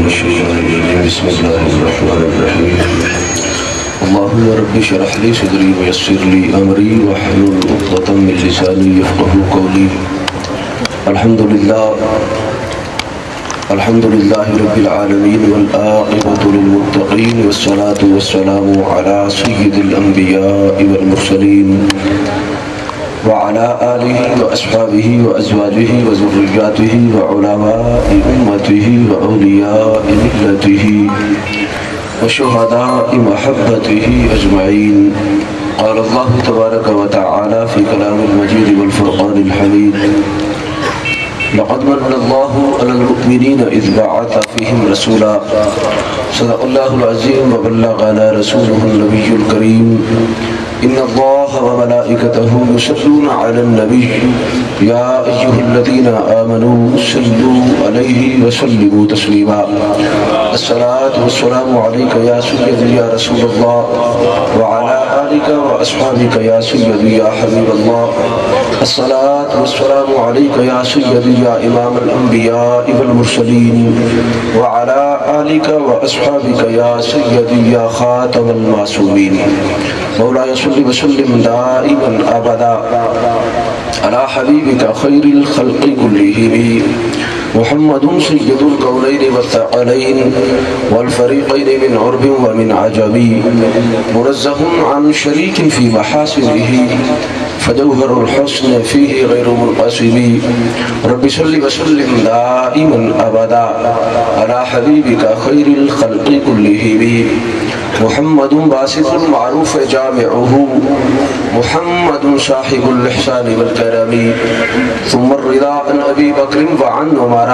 من الشيطان الرجيم بسم الله الرحمن الرحيم اللهم رب اشرح لي صدري ويسر لي أمري واحلل عقدة من لساني يفقهوا قولي الحمد لله رب العالمين والعاقبة للمتقين والصلاة والسلام على سيد الأنبياء والمرسلين وعلى آله وأصحابه وأزواجه وذرياته وعلماء أمته وأولياء ملته وشهداء محبته أجمعين قال الله تبارك وتعالى في كلام المجيد والفرقان الحميد لقد من الله على المؤمنين إذ بعث فيهم رسولا صدق الله العظيم وبلغنا رسوله النبي الكريم إن الله وملائكته يصلون على النبي يا أيها الذين آمنوا صلوا عليه وسلموا تسليما الصلاة والسلام عليك يا سيدي يا رسول الله وعلى آلك وأصحابك يا سيدي يا حبيب الله الصلاة والسلام عليك يا سيدي يا إمام الأنبياء والمرسلين وعلى آلك وأصحابك يا سيدي يا خاتم المعصومين مولاي صل وسلم دائما أبدا على حبيبك خير الخلق كلهم محمد سيد القولين والثقلين والفريقين من عرب ومن عجم منزه عن شريك في محاسنه فجوهر الحسن فيه غير منقسم رب صل وسلم دائما أبدا على حبيبك خير الخلق كلهم محمد باسط المعروف جامعه محمد صاحب الإحسان والكرم ثم الرضا عن أبي بكر وعن عمر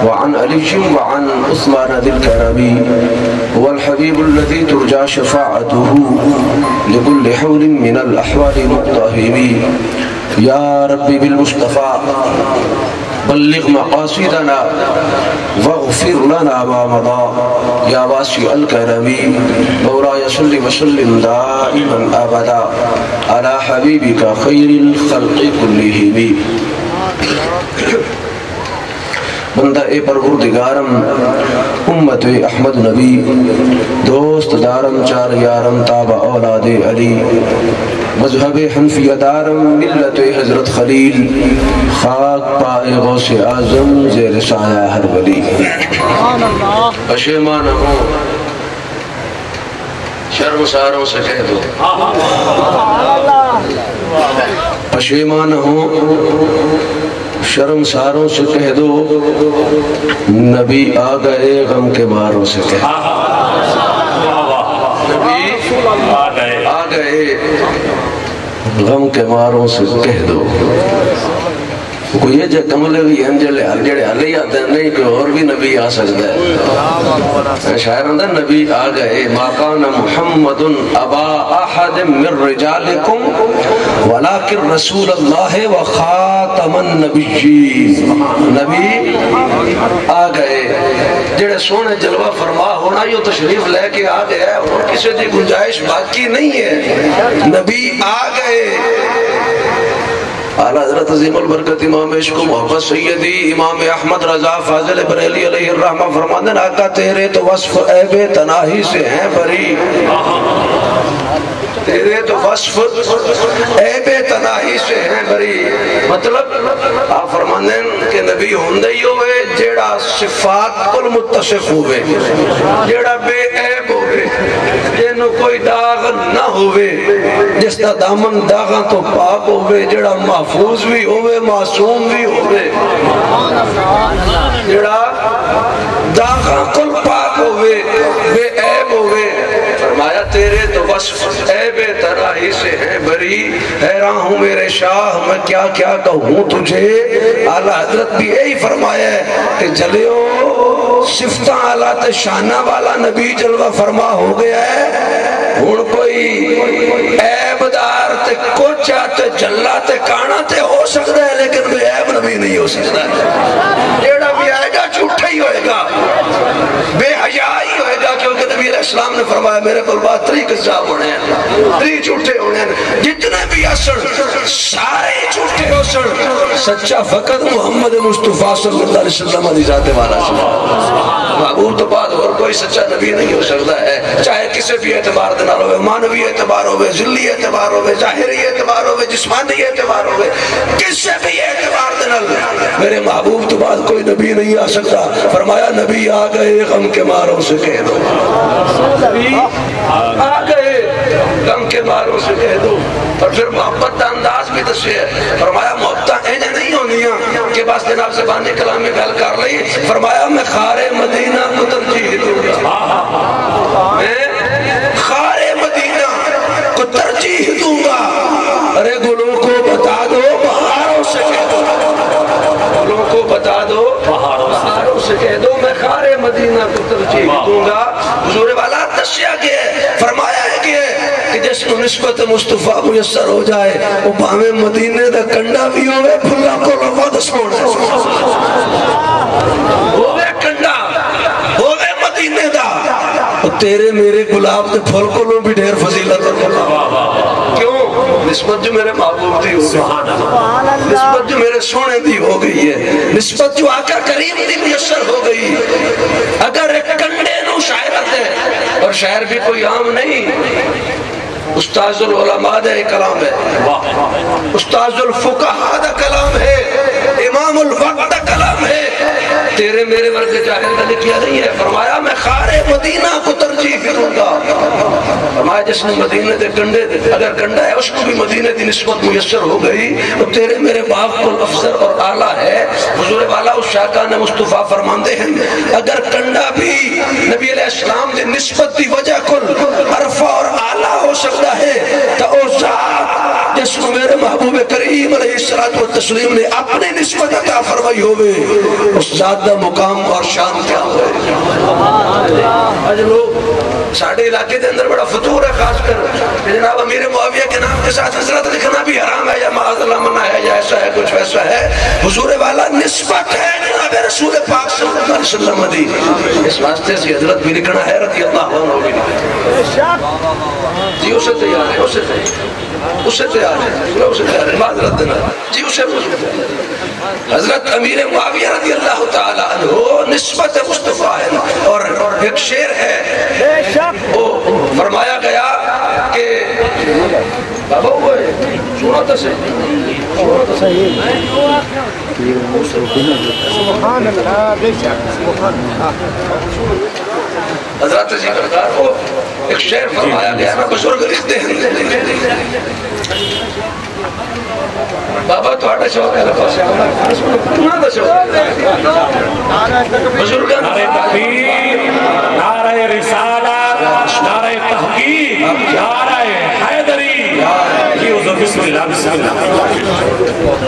وعن علي وعن عثمان ذي الكرم هو الحبيب الذي ترجى شفاعته لكل حول من الأحوال مقتهم يا ربي بالمصطفى بلغ مقاصدنا واغفر لنا ما مضى يا واسع الكرم مولاي صل وسلم دائما أبدا على حبيبك خير الخلق كلهم بندہ پروردگارم امت احمد نبی دوست دارم چار یارم تابع اولاد علی مذہب حنفیہ دارم ملت حضرت خلیل خاک پائے غوث اعظم زیر سایہ ہر ولی پشیمان ہوں شرم ساروں سے کہہ دو پشیمان ہوں شرم ساروں سے کہہ دو نبی آ گئے غم کے ماروں سے کہہ دو نبی آ گئے غم کے ماروں سے کہہ دو کوئی یہ جو کملے بھی انجلے جڑے علی آتے ہیں نہیں کوئی اور بھی نبی آ سکتا ہے شاعر اندر نبی آ گئے ما کان محمد ابا احد من رجالکم ولیکن رسول اللہ و خاتم النبیین نبی آ گئے جڑے سونے جلوہ فرما ہونا یہ تشریف لے کے آ گئے اور کسی دی گنجائش باقی نہیں ہے نبی آ گئے اعلیٰ حضرت عظیم البرکت امام عشق و محبت سیدی امام احمد رضا فاضل بریلی علیہ الرحمہ فرماندن آقا تیرے تو وصف عیب تناہی سے ہیں بری تیرے تو وصف عیب تناہی سے ہیں بری مطلب آپ فرماندن کہ نبی ہوندہی ہوئے جیڑا صفات کل متصف ہوئے جیڑا بے عیب ہوئے جنہوں کوئی داغ نہ ہوئے جس کا دامن داغاں تو پاک ہوئے جڑا محفوظ بھی ہوئے معصوم بھی ہوئے جڑا داغاں کل پاک ہوئے بے عیب ہوئے فرمایا تیرے تو وصف عیب تناہی سے ہیں بری حیران ہوں میرے شاہ میں کیا کیا کہوں تجھے اعلیٰ حضرت بھی یہی فرمایا ہے کہ جلیو صفتہ آلات شانہ والا نبی جلوہ فرما ہو گیا ہے ہون کوئی عیب دار تے کوچا تے جلہ تے کانا تے ہو سکتا ہے لیکن بے عیب نبی نہیں ہو سکتا ہے جیڑا بھی آئے گا جھوٹا ہی ہوئے گا بے حیائی ہوئے گا کیونکہ نبی علیہ السلام نے فرمایا میرے کو بات 3 قذاب ہونے ہیں 3 جھوٹے ہونے ہیں جتنے بھی اثر سارے جھوٹے اثر سچا فقط محمد مصطفیٰ صلی اللہ علیہ وسلم علی ذات والا بعد اور کوئی سچا نبی نہیں ہو سکتا ہے، چاہے کسی بھی اعتبار دے نال ہوئے، مانوی اعتبار ہوئے، ذلی اعتبار ہوئے، ظاہری اعتبار ہوئے، جسمانی اعتبار ہوئے، کسی بھی اعتبار دے نال میرے محبوب تو بعد کوئی نبی نہیں آ سکتا۔ فرمایا نبی آ گئے غم کے ماروں سے کہہ دو، نبی آ گئے غم کے ماروں سے کہہ دو۔ اور پھر محبت کا انداز بھی دسے ہے، فرمایا محبت ایجے نہیں ہونیاں کہ بس جناب زبانی کلام میں گل کر لئی، فرمایا میں خار مدینہ کو ترجیح دوں گا، میں خار مدینہ کو ترجیح دوں گا۔ ارے گلوں کو بتا دو بہاروں سے کہہ دو، گلوں کو بتا دو بہاروں سے کہہ دو میں خار مدینہ کو ترجیح دوں گا۔ حضور والا دسیا گیا ہے، فرمایا ہے کہ جس کو نسبت مصطفیٰ میسر ہو جائے وہ بھاویں مدینے دا کنڈا بھی ہوئے پھلا کو لفظ سوڑے، ہوئے کنڈا ہوئے مدینے دا، تیرے میرے گلاب دے پھل کو لوں بھی ڈھیر فضیلت ہو۔ کیوں؟ نسبت جو میرے محبوب دی ہو گئی، نسبت جو میرے سونے دی ہو گئی ہے، نسبت جو آقا کریم دی میسر ہو گئی۔ اگر ایک کنڈے نو شاعرت ہے، اور شاعر بھی کوئی عام نہیں، استاذ العلماء دا کلام ہے، استاذ الفقہاء دا کلام ہے، امام الوقت دا کلام ہے، تیرے میرے ورگ جاہل کا لکھیا نہیں ہے۔ فرمایا میں خار مدینہ کو ترجیح دوں گا، فرمایا جس نے مدینہ دے کنڈے دے، اگر کنڈا ہے اس کو بھی مدینہ دی نسبت میسر ہو گئی، تو تیرے میرے باپ کو افضل اور اعلیٰ ہے۔ حضور والا اس شاکان مصطفیٰ فرماندے ہیں اگر کنڈا بھی نبی علیہ السلام دے نسبت دی وجہ کل عرفہ اور اعلیٰ ہو سکتا ہے، تو او ذات جس کو میرے محبوب کریم علیہ السلام نے اپنے نسبت عطا فرمائی ہوئے، اس ذات دا مقام اور شان کیا ہوئے۔ آج لوگ ساڑھے علاقے دے اندر بڑا فطور ہے، خاص کر جناب امیر معاویہ کے نام کے ساتھ حضرت لکھنا بھی حرام ہے، یا معاذ اللہ منع ہے، یا ایسا ہے کچھ ویسا ہے۔ حضور والا نسبت ہے جناب رسول پاک صلی اللہ علیہ وسلم دی، اس واسطے سے حضرت بھی لکھنا ہے رضی اللہ عنہ بھی لکھنا جی، اسے تیار ہے، اسے تیار ہے، اسے تیار ہے، معذرت دینا جی، اسے حضرت امیر معاویہ رضی اللہ تعالیٰ عنہ نسبت مصطفیٰ ہے۔ اور ایک شعر ہے وہ فرمایا گیا کہ بابا ہوئے سنو تو صحیح سبحان اللہ بے شک حضرت جی کردار کو ایک شعر فرمایا گیا، میں بزرگ لکھتے ہیں بابا تو آٹا شوق ہے لفظ سے کنا دا شوق بزرگان نعرہ تکبیر، نعرہ رسالہ، نعرہ تحقیق، نعرہ حیدری، یہ حضور بسم اللہ بسم اللہ۔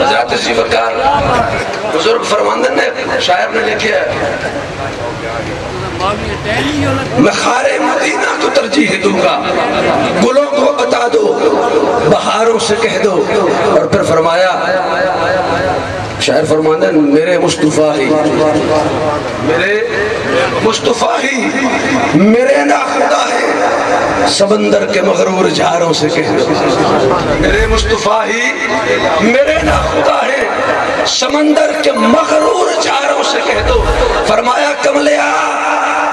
حضرت جی وقار بزرگ فرماندن نے شاعر نے لکھیا ہے میں خار مدینہ کو ترجیح دوں گا، گلوں کو بتا دو بہاروں سے کہہ دو۔ اور پھر فرمایا شاعر فرماندہ میرے مصطفیٰ ہی، میرے مصطفیٰ ہی میرے ناخدا ہے، سمندر کے مغرور جھاروں سے کہہ دو۔ میرے مصطفیٰ ہی میرے ناخدا ہے، سمندر کے مغرور جھاروں سے کہہ دو۔ فرمایا کملیا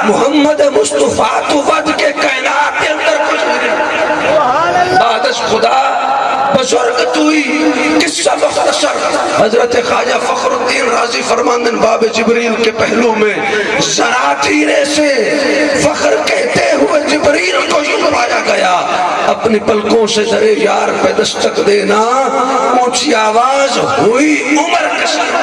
محمد مصطفیٰ تو ود کے کائنات کے اندر کچھ نہیں، بعد از خدا بزرگ توئی قصہ مختصر۔ حضرت خواجہ فخر الدین رازی فرماندن باب جبریل کے پہلو میں ذرا دھیرے سے فخر کہتے ہوئے جبریل کو یوں پایا گیا، اپنی پلکوں سے ذرے یار پہ دستک دینا، اونچی آواز ہوئی عمر کشن۔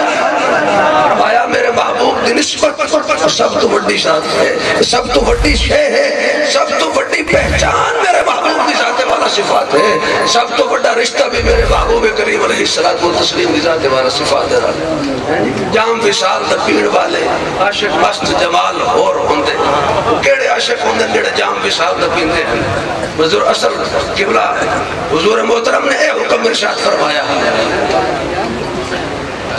فرمایا میرے محبوب دی نسبت سب تو بڑی شان ہے، سب تو بڑی شے ہے، سب تو بڑی پہچان میرے محبوب دی ذات والا صفات ہے، سب تو بڑا رشتہ بھی میرے محبوب کریم علیہ السلام دی ذات والا صفات ہے۔ جام وصال دا پیڑ والے عاشق مست جمال اور ہوندے، کیڑے عاشق ہوندے جڑے جام وصال دا پیندے ہیں۔ حضور اصل قبلہ حضور محترم نے اے حکم ارشاد فرمایا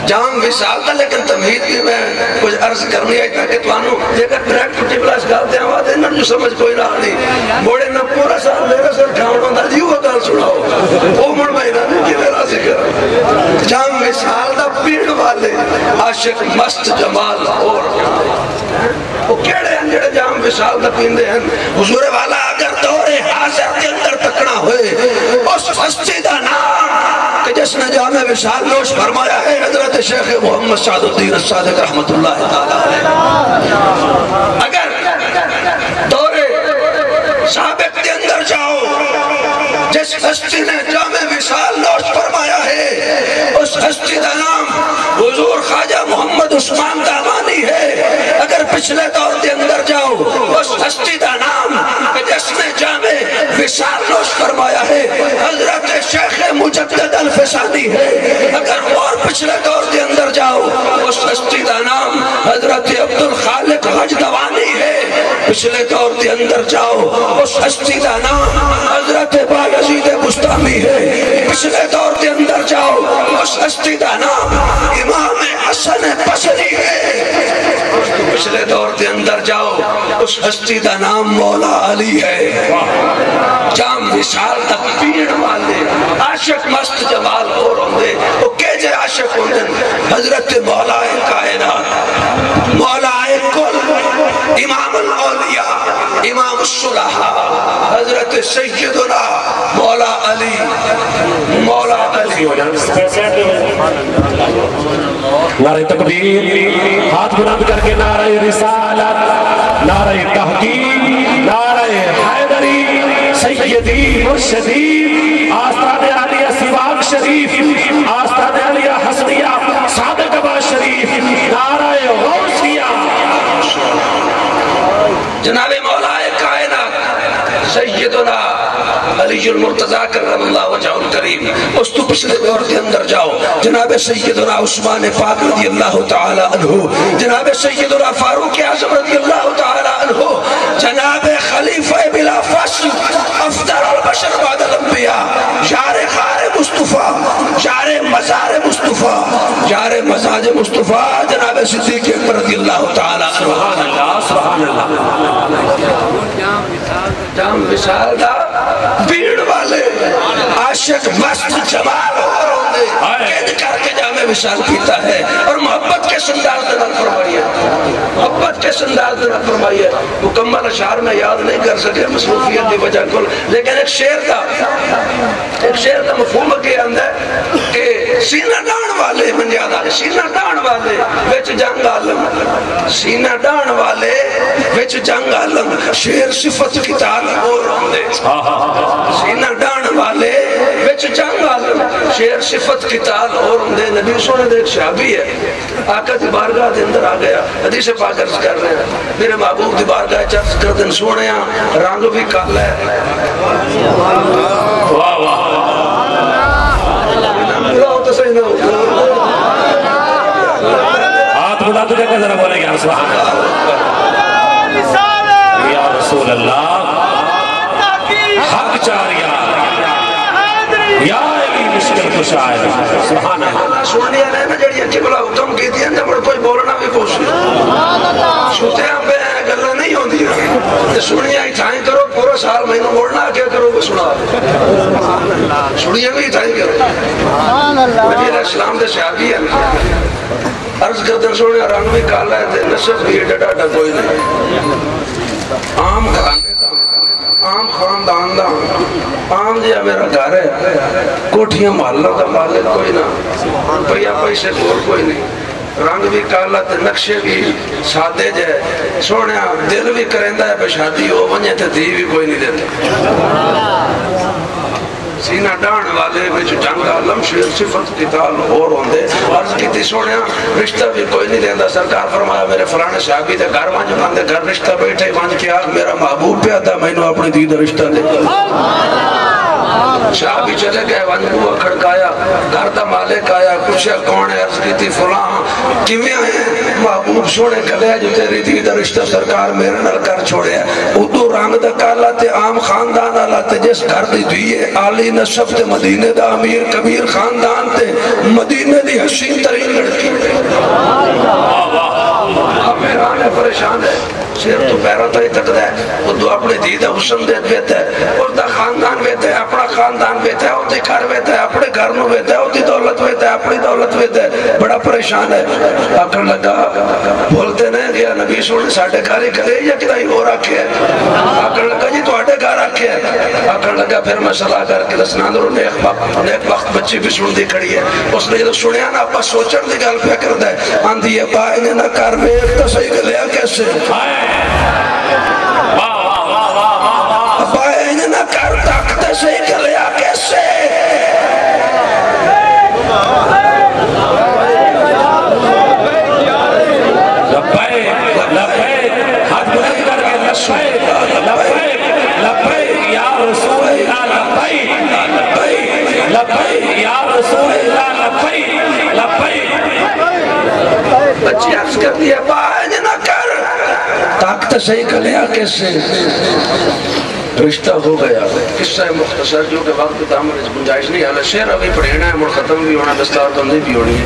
جام وصال دا، لیکن تمہید بھی میں کچھ عرض کرنی ہے تاکہ توانو جیگر پریکٹیکل بلاس گالتے ہیں آواز انہوں جو سمجھ کوئی نہ آنی موڑے نہ پورا سال میرے سر ٹھاؤنوں دا جیو گال سناؤ او مڑ میں نہ کی میرا ذکر جام وصال دا پیڑ والے عاشق مست جمال اور وہ کیڑے ہیں جڑے جام جام وصال دا پیندے ہیں حضور والا اگر دور حاضر کے اندر تکنا ہوئے اس ہستی دا نام کہ جس نے جام وصال نوش فرمایا ہے حضرت شیخ محمد سعد الدین الصادق رحمت اللہ تعالی اگر دور سابق کے اندر جاؤ جس ہستی نے جام وصال نوش فرمایا ہے اس ہستی دا نام حضور خواجہ محمد عثمان دامانی ہے اگر پچھلے دور کے اندر جاؤ اس ہستی دا نام جس نے جام وصال نوش فرمایا ہے حضرت شیخ مجدد الفسانی ہے اگر اور پچھلے دور کے اندر جاؤ اس ہستی دا نام حضرت عبدالخالق غجدوانی ہے پچھلے دور کے اندر جاؤ اس ہستی دا نام حضرت بایزید بستامی ہے پچھلے دور کے اندر جاؤ اس ہستی دا نام امام حسن بصری ہے پچھلے دور کے اندر جاؤ اس ہستی دا نام مولا علی ہے جام وصال تک پیڑ والے عاشق مست جمال اور ہوندے وہ کیجے عاشق ہوندے حضرت مولا کائنات مولا کل امام الاولیاء امام الصلحاء حضرت سیدنا مولا علی نعرہ تکبیر ہاتھ بلند کر کے نعرہ رسالت نعرہ تحقیق نعرہ حیدری سیدی مرشدی آستان علیہ سواق شریف آستان علیہ حسنیہ صادق با شریف نعرہ غوثیہ جناب مولا کائنات سیدنا علی المرتضیٰ کرم اللہ وجہ الکریم اس تو پچھلے دور کے اندر جاؤ جناب سیدنا عثمان پاک رضی اللہ تعالی عنہ جناب سیدنا فاروق اعظم رضی اللہ تعالی عنہ جناب خلیفہ بلا فصل افضل البشر بعد الانبیاء یار خار مصطفیٰ یار مزار مصطفیٰ یار مزاج مصطفیٰ جناب صدیق اکبر رضی اللہ تعالی عنہ سبحان اللہ سبحان اللہ جام وصال دا بھیڑ والے عاشق مست جمال اور ہوندے قید کر کے جام وصال پیتا ہے اور محبت کے سنداز دنال فرمائی ہے محبت کے سنداز دنال فرمائی ہے مکمل اشعار میں یاد نہیں کر سکے مصروفیت دی وجہ کل لیکن ایک شعر دا مفہوم کے اندر کہ سینہ ڈان والے من یاد آگے سینہ ڈان والے وچ جنگ عالم سینہ ڈان والے وچ جنگ عالم شعر صفت کتاب اور ہوندے سینہ ڈان والے وچ جنگ عالم شعر صفت کتاب اور ہوندے نبی سونے دے ایک صحابی ہے آقا دی بارگاہ دے اندر آ گیا حدیث پاک عرض کر رہے ہیں میرے محبوب دی بارگاہ چرچ کر دن سونے رنگ بھی کالا ہے واہ واہ ہاتھ بلند کر کے ذرا بولے گا سبحان اللہ یا رسول اللہ حق چاریا یا علی مشکل کشائے سبحان اللہ سنیا نے نا جڑی اچھی بلا حکم کی دیا جب کوئی بولنا بھی پوچھ سوتے ہیں پہ گلہ نہیں ہوندی سنیا ہی ٹھائیں کرو پورا سال مہینوں بولنا کیا کرو وہ سنا سنیا بھی ٹھائیں کرو نبی علیہ السلام دے صحابی ہے عرض کردن سونے رنگ بھی کالا ہے نصف بھی ڈاٹا کوئی نہیں عام کھانے دا عام خاندان دا عام جیا میرا گھر ہے کوٹھیاں محلہ دا مالک کوئی نہ پیا پیسے کوئی نہیں رنگ بھی کالا تے نقشے بھی سادے جائے سونے دل بھی کرندہ ہے پہ شادی ہو ونجے تے دی بھی کوئی نہیں دیتے سینہ ڈان والے وچ جنگ عالم شعر صفت قتال اور ہوندے عرض کیتی سونے رشتہ بھی کوئی نہیں دیندا سرکار فرمایا میرے فلانے صحابی دے گھر وانج باندے گھر رشتہ بیٹھے وانج کیا میرا محبوب پہ آتا میں نے اپنی دید رشتہ دے صحابی چلے گئے وانج بوا کھڑکایا گھر دا مالک آیا پوچھا کون ہے عرض کیتی فلاں کیویں آئے محبوب سونے کلے جو تیری دید رشتہ سرکار میرے نال کر چھوڑے ادو رنگ دا کالا تے عام خاندان والا تے جس گھر دی دیئے عالی نصب تے مدینے دا امیر کبیر خاندان تے مدینے دی حسین ترین لڑکی حیران ہے پریشان ہے سیر تو پیرا تو ہی تک دے وہ دو اپنے دیدہ حسن دیت بیتا ہے اور دا خاندان بیتا ہے اپنا خاندان بیتا ہے ہوتی گھر بیتا ہے اپنے گھر نو بیتا ہے ہوتی دولت بیتا ہے اپنی دولت بیتا ہے بڑا پریشان ہے آکر لگا بولتے نہیں گیا نبی سونے ساڑھے گھاری کرے یا کدھائی ہو رکھے ہے آکر لگا جی تو آٹھے گھر رکھے ہے آکر لگا پھر میں صلاح کر کے دسنا درو نیک وقت بچی بھی سن دی کھڑی ہے اس نے جو سنیا نا اپا سوچن دی گل پہ کر دے آندھی ہے پائنے نہ کر بیک تو صحیح گلیا کیسے پائنے نہ کر تاکتے صحیح گلیا کیسے لبیک یا رسول اللہ لبیک لبیک یا رسول اللہ لبیک لبیک بچی عرض کر دیا پائنے نہ کر طاقت صحیح کلیا کیسے رشتہ ہو گیا قصہ مختصر جو کہ وقت دامن اس گنجائش نہیں حالا شعر ابھی پڑھینا ہے مڑ ختم بھی ہونا دستار بندی بھی ہونی ہے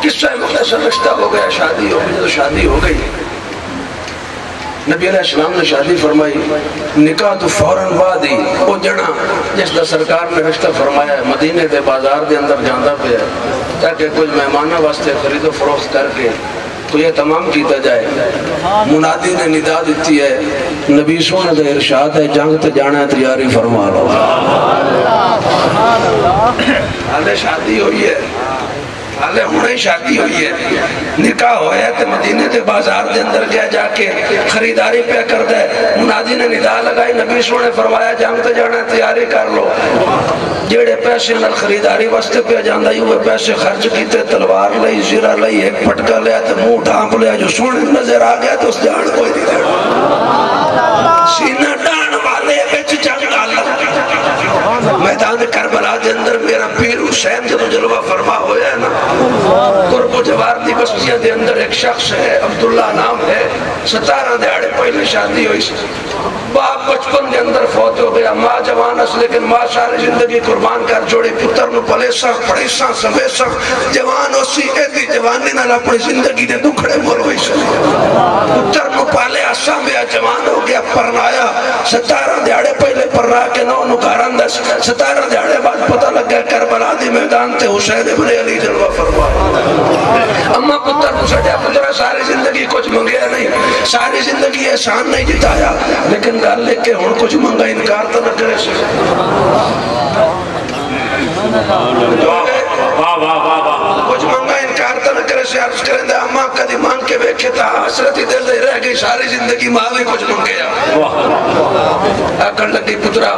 قصہ مختصر رشتہ ہو گیا شادی ہو گئی تو شادی ہو گئی نبی علیہ السلام نے شادی فرمائی نکاح تو فوراً بعد ہی وہ جنا جس دا سرکار نے رشتہ فرمایا ہے مدینے دے بازار دے اندر جاندہ پہ ہے تاکہ کچھ مہمانہ واسطے خرید و فروخت کر کے تو یہ تمام کیتا جائے منادی نے ندا دیتی ہے نبی سونے دے ارشاد ہے جنگ تے جانا ہے تیاری فرما لو حالے شادی ہوئی ہے حالے ہونے شادی ہوئی ہے نکاح ہویا ہے تو مدینے دے بازار دے اندر گیا جا کے خریداری پہ کر دے منادی نے ندا لگائی نبی سونے فرمایا جنگ تے جانا ہے تیاری کر لو جیڑے پیسے نال خریداری واسطے پہ جاندہ ہی ہوئے پیسے خرچ کیتے تلوار لئی زیرہ لئی ایک پٹکا لیا تو منہ ڈھانپ لیا جو سونے نظر آ گیا تو اس جان کوئی نہیں دیا سینہ ڈان والے بچ جنگ ڈالا میدان کربلا دے اندر میرا پیر حسین جب جلوہ فرما ہویا ہے نا قرب و جوار دی بستیاں دے اندر ایک شخص ہے عبداللہ نام ہے 17 دیہاڑے پہلے شادی ہوئی باپ 55 دے اندر فوت ہو گیا ماں جوان اس لیکن ماں ساری زندگی قربان کر جوڑی پتر نو پلیساں پڑیساں سمیساں جوان اسی ایدی جوانی نال اپنی زندگی دے دکھڑے مول ہوئی سلی پتر نو پالے آساں بیا جوان ہو گیا پرنایا 17 دیہاڑے پہلے پرنا کے نو گھران دس 17 دیہاڑے بعد پتہ لگ گیا کربلا دی میدان تے حسین ابن علی جلوہ فرمایا اما پتر کو سٹیا پتر ساری زندگی کچھ منگیا نہیں ساری زندگی احسان نہیں جتایا لیکن گھر لے کے ہون کچھ منگا انکار تو نہ کرے سے کچھ منگا انکار تو نہ کرے سے عرض کریں دے اما کدی مانگ کے بیکھے تا حسرتی دل دے رہ گئی ساری زندگی ماں بھی کچھ منگیا آکر لگی پترہ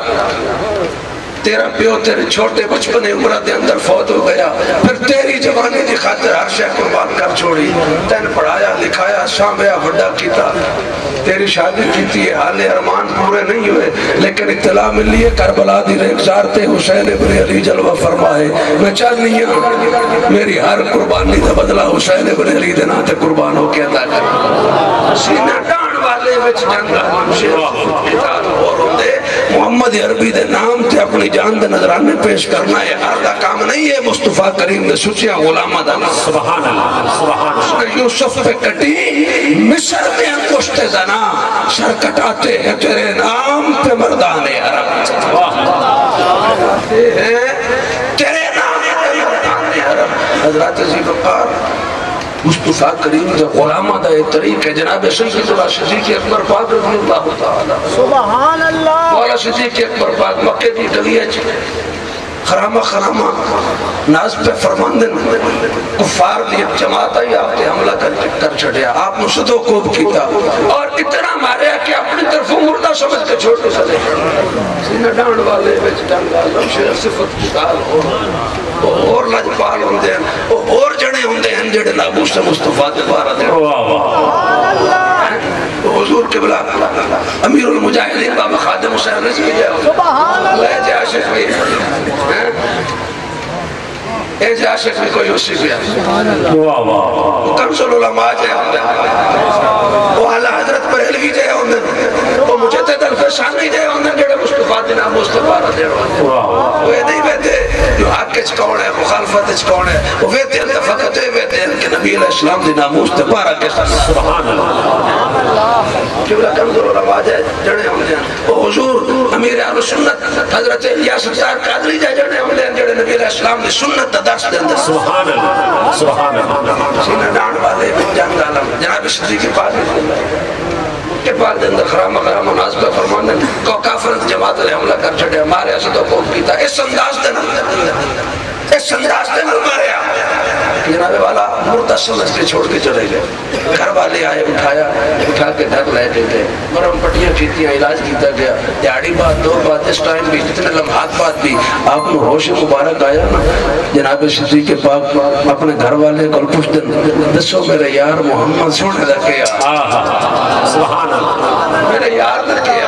تیرا پیو تیرے چھوٹے بچپنے عمرہ دے اندر فوت ہو گیا پھر تیری جوانی دی خاطر ہر شے قربان کر چھوڑی تین پڑھایا لکھایا سامیا وڈا کیتا تیری شادی کیتی ہے حالے ارمان پورے نہیں ہوئے لیکن اطلاع ملی ہے کربلا دی ریگزار تے حسین ابن علی جلوہ فرمائے میں چاہنی ہوں میری ہر قربانی دا بدلہ حسین ابن علی دے ناتے قربان ہو کے ادا کر سینہ ڈان والے وچ جنگ شیر کتاب اور ہوندے محمد عربی دے نام تے اپنی جان دے نظرانے پیش کرنا ہے ہر دا کام نہیں ہے مصطفیٰ کریم دے سچیا غلامہ دا سبحان اللہ سبحان اللہ یوسف پہ کٹی مصر میں انگشت زنا سر کٹاتے ہیں تیرے نام پہ مردان عرب تیرے نام پہ مردان عرب حضرات عزیز وقار مصطفیٰ کریم دے غلامہ دا ایک طریق ہے جناب سید صدیق اکبر پاک رضی اللہ تعالی سبحان اللہ مولا صدیق اکبر پاک مکہ دی گلیہ خرامہ خرامہ ناز پہ فرماندن کفار دی جماعت آئی آپ تے حملہ کر چھڑیا آپ مصدو کوب کیتا اور اتنا ماریا کہ اپنی طرف مردہ سمجھ کے چھوٹے سلے سینہ ڈانڈ والے بیچ ڈانڈ والے شیر صفت کتال اور لجپال ہوندے ہیں اور جڑے ہوندے ہیں جڑے نابوس سے مصطفیٰ دے بارہ دے حضور قبلہ امیر المجاہدین بابا خادم حسین رضی اللہ جے عاشق بھی اے جے عاشق بھی کوئی اسی بھی کنسل علماء جے ہوندے وہ اعلیٰ حضرت پر علوی جے ہوندے وہ مجھتے دلفشانی جے ہوندے جڑے مصطفیٰ دینا مصطفیٰ دے ہوندے وہ نہیں بیتے جو حق کے چکون ہے مخالفت چکون ہے وہ بیتے ہیں فقط بیتے ہیں کہ نبی علیہ السلام دینا مصطفیٰ کے ساتھ سبحان اللہ قبلہ کمزور علماء جائے جڑے ہم دیں وہ حضور امیر اہل سنت حضرت الیاس ستار قادری جائے جڑے ہم دیں جڑے نبی علیہ السلام نے سنت دا درس دیں دے سبحان اللہ سبحان اللہ سینہ ڈانڈ والے جنگ عالم جناب صدیق پاک کے پاک دے اندر خرامہ مناسبہ فرمانے کو کافر جماعت علیہ حملہ کر چھڑے ہمارے اسدوں کو پیتا اس انداز دے نہ مارے جناب والا مردہ سمجھ کے چھوڑ کے چلے گئے گھر والے آئے اٹھا کے گھر لے کے گئے مرم پٹیاں کیتیاں علاج کیتا گیا دیہڑی بات دو بات اس ٹائم بھی جتنے لمحات بعد بھی آپ کو ہوش مبارک آیا نا جناب صدیق پاک اپنے گھر والے کو پوچھ دیں دسو میرے یار محمد سونے لگے سبحان اللہ میرے یار لگے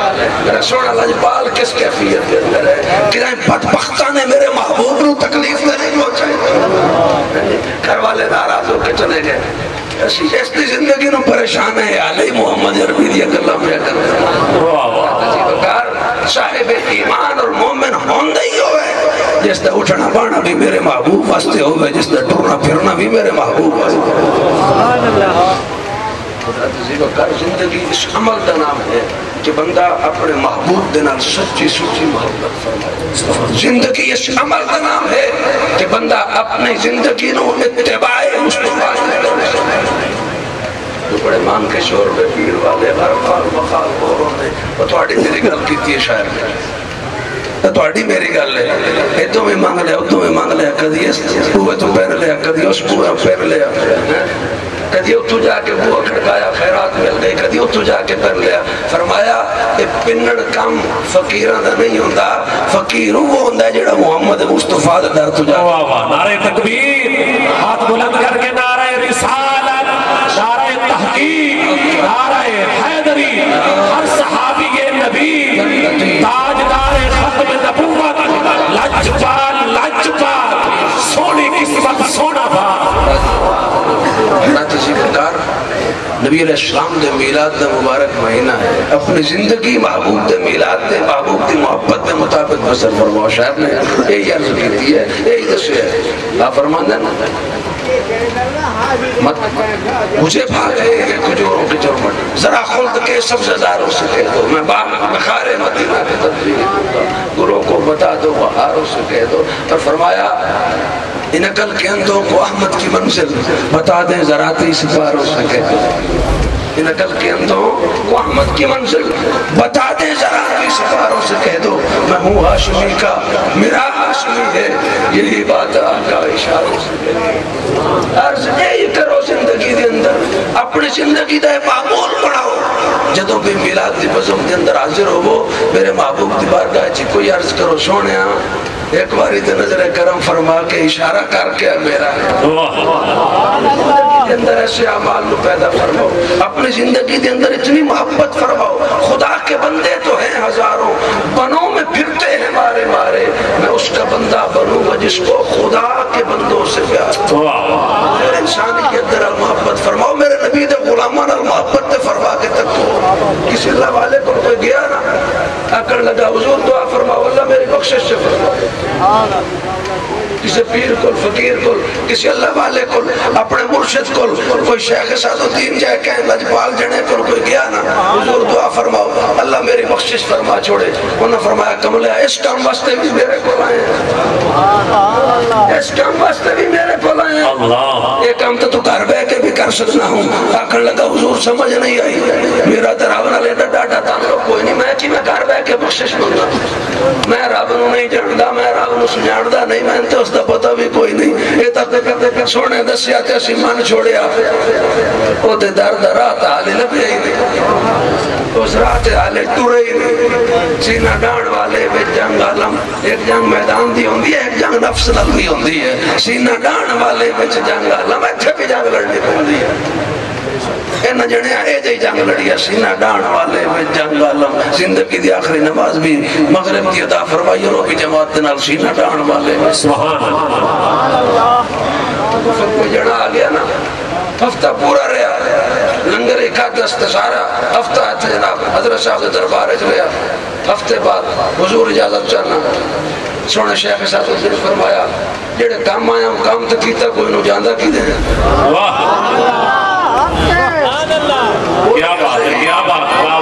میرا سونا لجپال کس کیفیت کے اندر ہے کہ بدبختہ نے میرے محبوب کو تکلیف دینے کو چاہیے گھر والے ناراض ہو کے چلے گئے ایسی زندگی نو پریشان ہے علی محمد عربی دیا گلا میں کرتا صاحب ایمان اور مومن ہوندہ ہی ہوئے جس دا اٹھنا بانا بھی میرے محبوب واسطے ہوئے جس دا ٹرنا پھرنا بھی میرے محبوب واسطے سبحان اللہ حضرت زیبکار زندگی اس عمل کا نام ہے کہ بندہ اپنے محبوب دنال سچی سچی محبت فرمائے زندگی اس عمل کا نام ہے کہ بندہ اپنی زندگی نو اتباع مصطفیٰ تو بڑے مان کے شور میں پیر والے غرفال مخال بوروں نے وہ توڑی میری گل کیتی ہے شاعر میں توڑی میری گل ہے ایتوں میں مانگ لیا اتوں میں مانگ لیا کدھی اس پوے تو پہن لیا کدھی اس پوے پہن لیا کدھی اتو جا کے بوہ کھڑکایا خیرات مل گئی کدھی اتو جا کے پر لیا فرمایا اے پنڑ کم فقیران دا نہیں ہوندہ فقیروں وہ ہوندہ جڑا محمد مصطفیٰ دا در تجا واہ واہ نعرہ تکبیر ہاتھ بلند کر کے نعرہ رسالت نعرہ تحقیق نعرہ حیدری ہر صحابی نبی تاجدار ختم نبوت لجپال سونی قسمت سونا بھا حضرت زیبکار نبی علیہ السلام دے میلاد دے مبارک مہینہ ہے اپنی زندگی محبوب دے میلاد دے محبوب دی محبت دے مطابق بسر فرماؤ شاعر نے یہی عرض کیتی ہے یہی دسے ہے آپ فرمان دیں مجھے بھاگ ہے کجوروں کی چرمٹ ذرا خلد کے سبز زاروں سے کہہ دو میں بخار مدینہ کے تدبیر گروہ کو بتا دو بہاروں سے کہہ دو اور فرمایا ان عقل کے اندھوں کو احمد کی منزل بتا دیں ذراتی سپاروں سے کہہ دو ان عقل کے اندھوں کو احمد کی منزل بتا دیں ذراتی سپاروں سے کہہ دو میں ہوں ہاشمی کا میرا ہاشمی ہے یہی بات آقا اشاروں سے کہہ دو عرض یہی کرو زندگی دے اندر اپنی زندگی دے معمول پڑھاؤ جدوں بھی میلاد دی بزم دے اندر حاضر ہو وہ میرے محبوب دی بارگاہ چی کوئی عرض کرو سونے ایک باری تے نظر کرم فرما کے اشارہ کر کے میرا زندگی دے اندر ایسے اعمال نو پیدا فرماؤ اپنی زندگی دے اندر اتنی محبت فرماؤ خدا کے بندے تو ہیں ہزاروں بنوں میں پھرتے ہیں مارے مارے میں اس کا بندہ بنوں گا جس کو خدا کے بندوں سے پیار میرے انسانیت در محبت فرماؤ میرے نبی دے غلامان المحبت دے فرما کے تک تو کسی اللہ والے کو کوئی گیا نا اکڑ لگا حضور دعا فرماؤ اللہ میری بخشش سے فرماؤ کسی پیر کل فقیر کل کسی اللہ والے کل اپنے مرشد کل کوئی شیخ ساتھ و دین جائے کہیں لجپال جنے کل کوئی گیا نا حضور دعا فرماؤ اللہ میری بخشش فرما چھوڑے انہوں نے فرمایا کملے اس کام واسطے بھی میرے کو لائیں اس کام واسطے بھی میرے کو لائیں ایک کام تو گھر بے کے بھی کر سکنا ہوں آکھن لگا حضور سمجھ نہیں آئی میرا دراؤنا لینا ڈاٹا تعلق کوئی نہیں میں کہ میں گھر بے کے بخشش مانگا میں رب نو نہیں جاندہ میں رب نو سجاندہ نہیں میں انتے اس دا پتہ بھی کوئی نہیں یہ تک کرتے سونے دسیا تے اسی من چھوڑیا او تے درد رات آلے لبے ہی نہیں اس رات آلے ٹورے ہی نہیں سینہ ڈان والے بے جنگ عالم ایک جنگ میدان دی ہوندی ہے ایک جنگ نفس نل بھی ہوندی ہے سینہ ڈان والے بے جنگ عالم ایتھے بھی جنگ لڑنی ہوندی ہے اینا جنے آئے جائی جنگ لڑیا سینہ ڈان والے میں جنگ عالم زندگی دی آخری نماز بھی مغرب کی ادا فرمائی انہوں کی جماعت دنال سینہ ڈان والے میں سبحان اللہ پھر کوئی جڑا آ گیا نا ہفتہ پورا رہا لنگر ایک دست سارا ہفتہ ہے جناب حضرت صاحب دے دربار ہے گیا ہفتے بعد حضور اجازت چاہنا سونے شیخ ساتھ اس دن فرمایا جڑے کام آیا ہوں کام تکیتا کوئی نو جاندہ کی دیں واہ کیا بات ہے کیا بات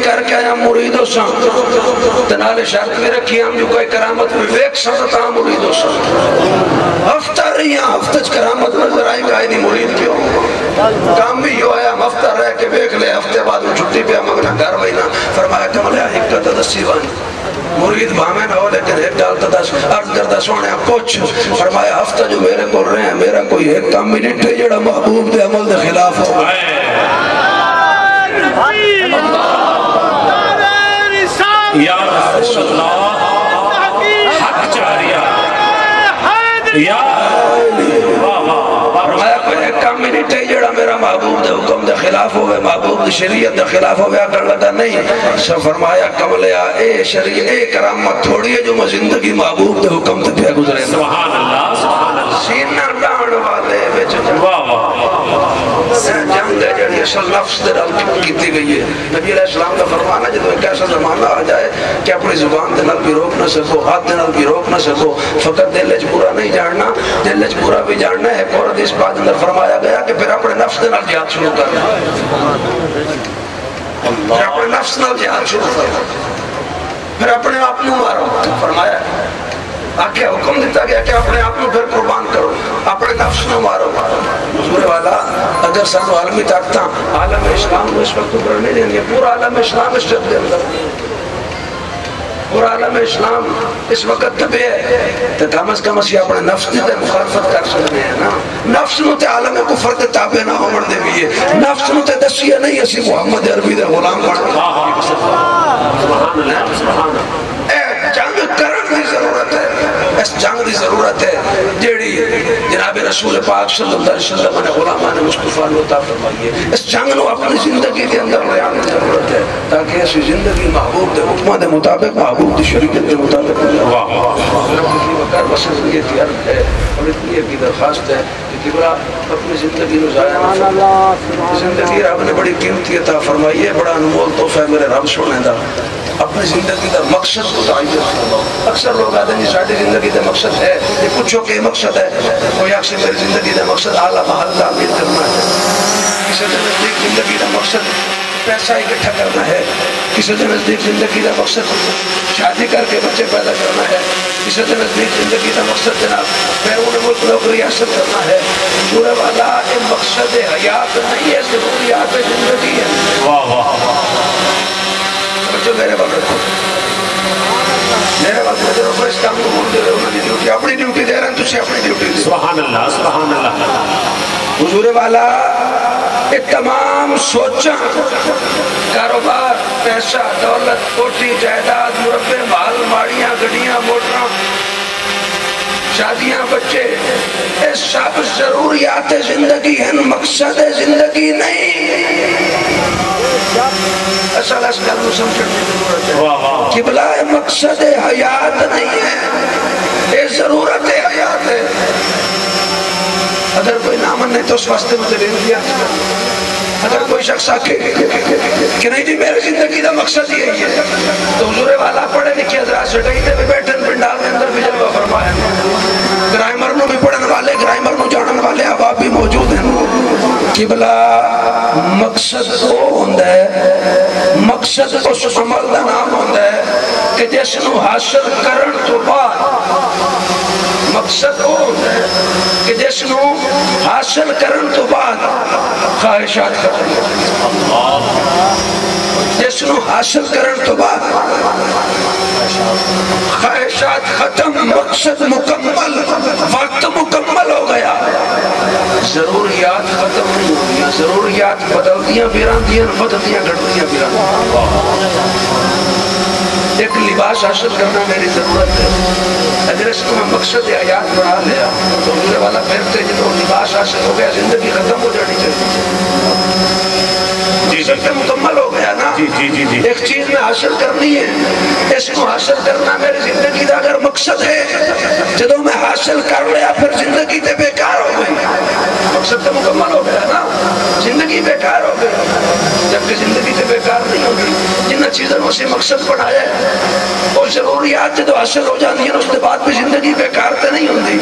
کر کے آیا مریدو ساں تنال شرط بھی رکھی ہم جو کوئی کرامت بھی ویک سکتا مریدو ساں ہفتہ رہی ہیں ہفتہ کرامت نظر آئی کہا نہیں مرید کیوں کام بھی یوں آیا ہم ہفتہ رہ کے بیک لے ہفتے بعد میں چھٹی پہ مگنا گھر وینا فرمایا کملیا حکت دسی وانی مرید بھامے نہ ہو لیکن ایک ڈالتا دس عرض کردہ سونے پوچھ فرمایا ہفتہ جو میرے کو رہے ہیں میرا کوئی ایک کام بھی نہیں تھے جڑا محبوب دے عمل دے خلاف ہو یا رسول اللہ حق چاریہ یا فرمایا کوئی ایک کام بھی نہیں تھے جڑا میرا محبوب دے حکم دے خلاف ہوئے محبوب دے شریعت دے خلاف ہوئے اکر لگا نہیں سو فرمایا کملیا اے شریعت اے کرامت تھوڑی ہے جو میں زندگی محبوب دے حکم دے پہ گزرے سبحان اللہ سبحان اللہ سینہ ڈاؤن والے بیچ جنگ ہے جڑی اصل نفس دے ڈال کیتی گئی ہے نبی علیہ السلام کا فرمانا جب ایک ایسا زمانہ آ جائے کہ اپنی زبان دے نال بھی روک نہ سکو ہاتھ دے نال بھی روک نہ سکو فقط دل اچ پورا نہیں جاننا دل اچ پورا بھی جاننا ہے اور اس بات اندر فرمایا گیا کہ پھر اپنے نفس دے نال جہاد شروع کرنا پھر اپنے نفس نال جہاد شروع کرنا پھر اپنے آپ نو مارو فرمایا آکے حکم دیتا گیا کہ اپنے آپ نو پھر قربان کرو اپنے نفس نو مارو حضور والا اگر سانو عالمی طاقتاں عالم اسلام کو اس وقت اوپر نہیں دیں گے پورا عالم اسلام اس جب دے اندر پورا عالم اسلام اس وقت دبے ہے تو کم از کم اسی اپنے نفس دیتے مخالفت کر سکتے ہیں نا نفس نو تے عالم کفر تے تابع نہ ہومن دے بھی ہے نفس نو تے دسیہ نہیں اسی محمد عربی دے غلام پڑھ سبحان اللہ اے جنگ کرن دی ضرورت ہے اس جنگ دی ضرورت ہے جیڑی جناب رسول پاک صلی اللہ علیہ وسلم نے غلامان مصطفیٰ نے عطا فرمائی ہے اس جنگ نو اپنی زندگی کے اندر لے آنے کی ضرورت ہے تاکہ ایسی زندگی محبوب دے حکمہ دے مطابق محبوب دی شریعت دے مطابق وقت بس یہ تیارت ہے اور اتنی ایک درخواست ہے کہ قبلہ اپنی زندگی نو ضائع نہ زندگی رب نے بڑی قیمتی عطا فرمائی ہے بڑا انمول تحفہ میرے رب سونے دا اپنی زندگی کا مقصد کو تعین کرو اکثر لوگ آتے ہیں ساری زندگی کا مقصد ہے یہ پوچھو کہ مقصد ہے کوئی اکثر میری زندگی کا مقصد اعلیٰ محل تعمیر کرنا ہے کسی کے نزدیک زندگی کا مقصد پیسہ اکٹھا کرنا ہے کسی کے نزدیک زندگی کا مقصد شادی کر کے بچے پیدا کرنا ہے کسی کے نزدیک زندگی کا مقصد جناب بیرون ملک نوکری حاصل کرنا ہے پورے والا یہ مقصد حیات نہیں ہے ضروریات زندگی ہے واہ واہ جو میرے بات رکھو میرے بات میں رکھو اس کام کو بول دے رہے انہوں نے ڈیوٹی اپنی ڈیوٹی دے رہے ہیں تجھے اپنی ڈیوٹی دے سبحان اللہ سبحان اللہ حضور والا یہ تمام سوچاں کاروبار پیسہ دولت کوٹھی جائیداد مربع مال ماڑیاں گڈیاں موٹراں شادیاں بچے یہ سب ضروریات زندگی ہیں مقصد زندگی نہیں اصل اس گل کو سمجھنے کی ضرورت ہے قبلہ مقصد حیات نہیں ہے یہ ضرورت حیات ہے اگر کوئی نہ منے تو اس واسطے مجھے لے دیا اگر کوئی شخص آکے کہ نہیں جی میرے زندگی کا مقصد یہی ہے تو حضور والا پڑھے لکھے حضرات سٹائی تے بھی بیٹھن پنڈال کے اندر بھی جلوہ فرمایا گرائمر نو بھی پڑھن والے گرائمر نو جانن والے احباب بھی موجود ہیں قبلہ مقصد وہ ہوندہ ہے مقصد اس عمل دا نام ہوندہ ہے کہ جس نو حاصل کرن تو بعد مقصد وہ ہوتا ہے کہ جس نو حاصل کرن تو بعد خواہشات ختم جس نو حاصل کرن تو بعد خواہشات ختم مقصد مکمل وقت مکمل ہو گیا ضروریات ختم نہیں ہو گیا ضروریات بدلتیاں بیراندیاں بدلتیاں گھڑتیاں بیراندیاں ایک لباس حاصل کرنا میری ضرورت ہے اگر اس کو میں مقصد حیات بڑھا لیا تو حضور والا پھرتے جب وہ لباس حاصل ہو گیا زندگی ختم ہو جانی چاہیے مقصد پہ مکمل ہو گیا نا ایک چیز میں حاصل کرنی ہے اس کو حاصل کرنا میری زندگی کا اگر مقصد ہے جب میں حاصل کر لیا پھر زندگی تے بیکار ہو گئی مقصد تو مکمل ہو گیا نا زندگی بیکار ہو گئی جبکہ زندگی تے بیکار نہیں ہوگی جنہ چیزوں سے مقصد بڑھایا ہے وہ ضروریات جب حاصل ہو جاتی ہیں اس کے بعد بھی زندگی بیکار تے نہیں ہوتی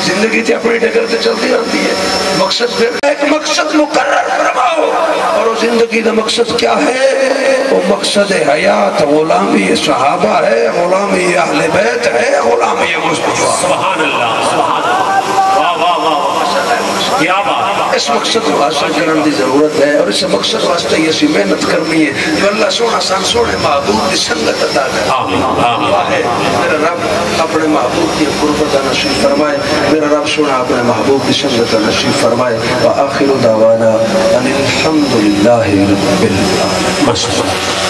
زندگی تے اپنی ڈگر تے چلتی رہتی ہے مقصد پھر ایک مقصد مقرر فرماؤ اور وہ زندگی کا مقصد کیا ہے وہ مقصد حیات غلامی صحابہ ہے، غلامی اہل بیت ہے، غلامی مصطفیٰ۔ سبحان اللہ، سبحان اللہ، واہ واہ واہ، کیا بات۔ اس مقصد کو حاصل کرنے کی ضرورت ہے، اور اس مقصد واسطے یہ سی محنت کرنی ہے جو اللہ سونا سان سونے محبوب کی سنگت عطا کرے۔ آمین آمین۔ ہے میرا رب اپنے محبوب کی قربت نصیب فرمائے، میرا رب سونا اپنے محبوب کی سنگت نصیب فرمائے۔ وآخر دعوانا ان الحمدللہ رب العالمین۔